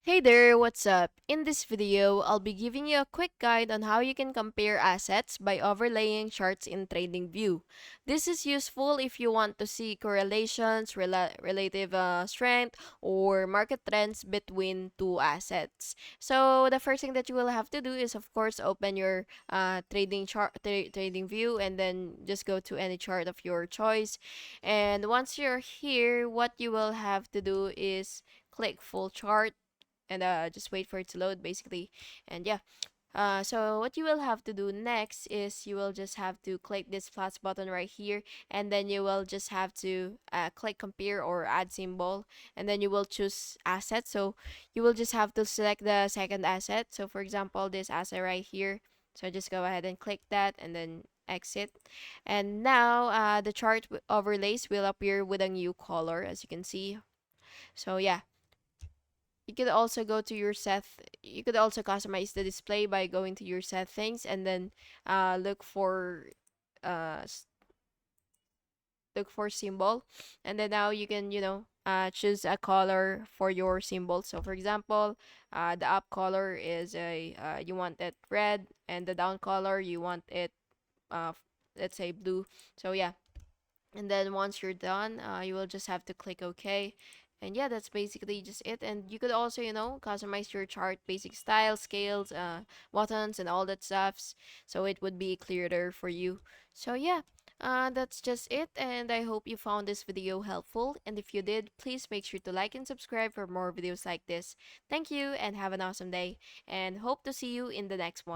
Hey there, what's up? In this video, I'll be giving you a quick guide on how you can compare assets by overlaying charts in TradingView. This is useful if you want to see correlations, relative strength, or market trends between two assets. So the first thing that you will have to do is, of course, open your TradingView, and then just go to any chart of your choice. And once you're here, what you will have to do is click full chart and just wait for it to load basically. And yeah, so what you will have to do next is you will just have to click this plus button right here, and then you will just have to click compare or add symbol, and then you will choose asset. So you will just have to select the second asset, so for example this asset right here. So just go ahead and click that and then exit. And now the chart overlays will appear with a new color, as you can see. So yeah, you could also go to your set. You could also customize the display by going to your settings and then look for uh s- look for symbol, and then now you can choose a color for your symbol. So for example, the up color is a you want it red, and the down color you want it uh f- let's say blue. So yeah, and then once you're done, you will just have to click OK. And yeah, that's basically just it. And you could also, customize your chart, basic style, scales, buttons, and all that stuffs, so it would be clearer for you. So yeah, that's just it. And I hope you found this video helpful. And if you did, please make sure to like and subscribe for more videos like this. Thank you and have an awesome day. And hope to see you in the next one.